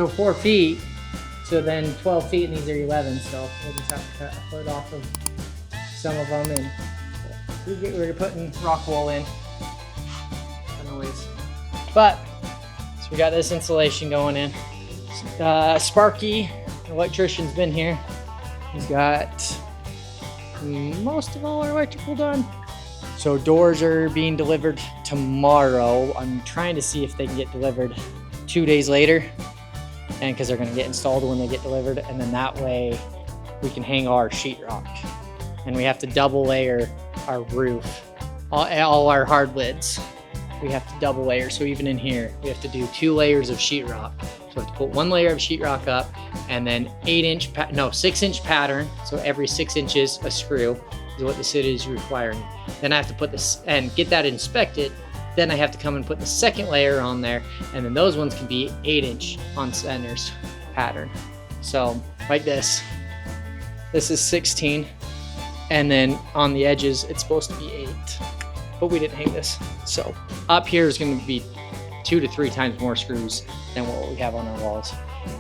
So 4 feet. So then 12 feet, and these are 11. So we'll just have to cut a foot off of some of them, and we're putting Rockwool in. Anyways, but so we got this insulation going in. Sparky, the electrician's been here. He's got most of all our electrical done. So doors are being delivered tomorrow. I'm trying to see if they can get delivered 2 days later, and because they're going to get installed when they get delivered, and then that way we can hang our sheetrock. And we have to double layer our roof, all our hard lids. We have to double layer. So even in here, we have to do 2 layers of sheetrock. So we have to put 1 layer of sheetrock up, and then 6-inch pattern. So every 6 inches a screw is what the city is requiring. Then I have to put this and get that inspected. Then I have to come and put the 2nd layer on there, and then those ones can be 8-inch on centers pattern. So like this. This is 16, and then on the edges it's supposed to be 8. But we didn't hang this. So up here is going to be 2 to 3 times more screws than what we have on our walls.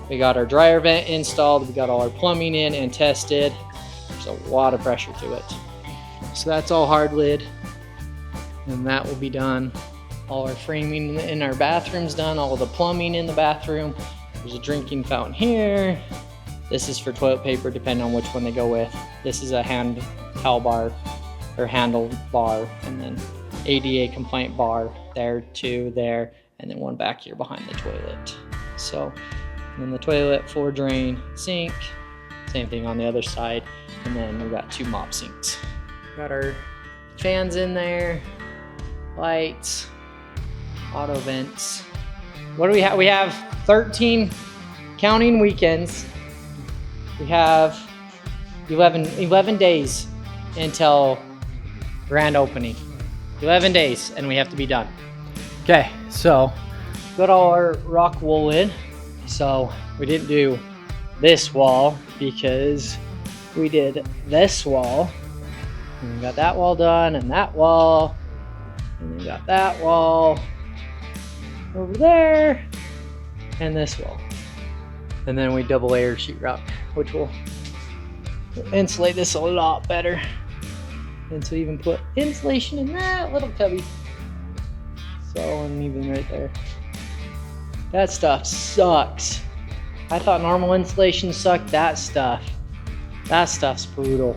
We got our dryer vent installed. We got all our plumbing in and tested. There's a lot of pressure to it. So that's all hard lid, and that will be done. All our framing in our bathroom's done. All the plumbing in the bathroom. There's a drinking fountain here. This is for toilet paper, depending on which one they go with. This is a hand towel bar or handle bar, and then ADA compliant bar there, 2 there, and then 1 back here behind the toilet. So, and then the toilet, 4 drain, sink, same thing on the other side, and then we got 2 mop sinks. Got our fans in there, lights, auto vents. What do we have? We have 13 counting weekends. We have 11 days until grand opening. 11 days, and we have to be done. Okay, so got all our Rockwool in. So we didn't do this wall because we did this wall. And we got that wall done, and that wall, and we got that wall over there, and this wall. And then we double layer sheetrock, which will insulate this a lot better. And so even put insulation in that little cubby. So, and even right there. That stuff sucks. I thought normal insulation sucked. That stuff's brutal.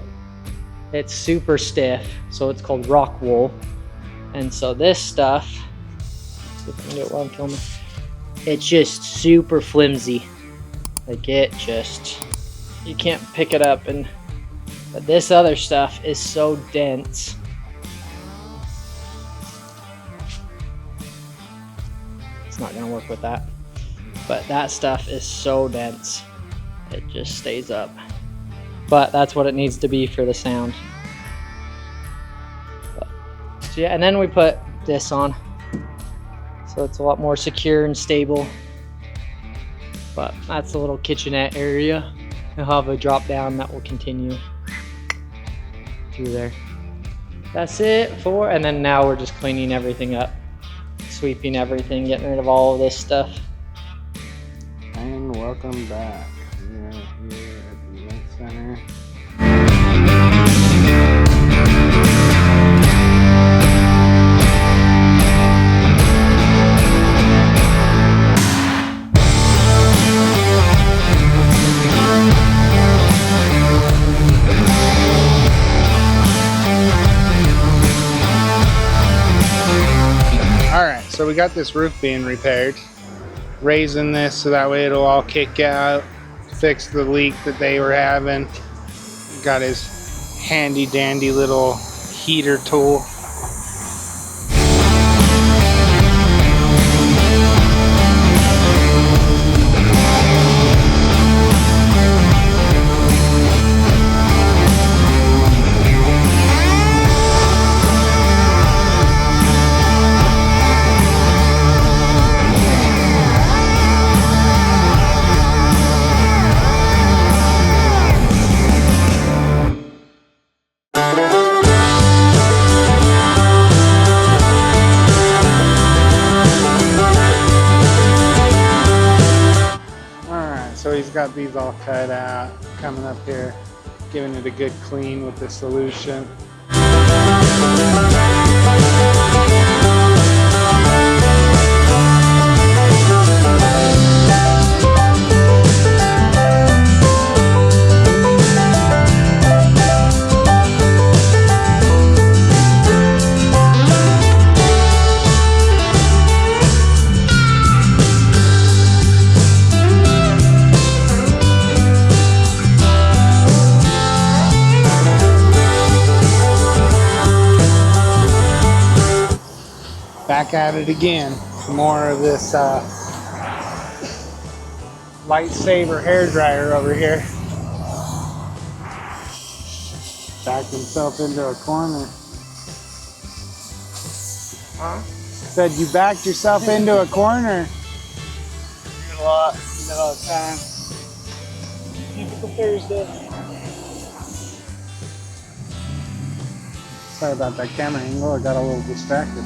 It's super stiff, so it's called Rockwool. And so this stuff, let's see if I can do it while I'm filming. It's just super flimsy. Like it just, you can't pick it up, but this other stuff is so dense. It's not gonna work with that. But that stuff is so dense. It just stays up. But that's what it needs to be for the sound. So yeah, and then we put this on. So it's a lot more secure and stable. But that's the little kitchenette area. We'll have a drop down that will continue through there. That's it for, and then now we're just cleaning everything up, sweeping everything, getting rid of all of this stuff. And welcome back. We are here at the event center. So we got this roof being repaired, raising this so that way it'll all kick out, fix the leak that they were having. Got his handy dandy little heater tool. so he's got these all cut out, coming up here, giving it a good clean with the solution. Back at it again. More of this lightsaber hair dryer over here. Backed himself into a corner. Huh? Said you backed yourself into a corner. A lot of time. Typical Thursday. Sorry about that camera angle. I got a little distracted.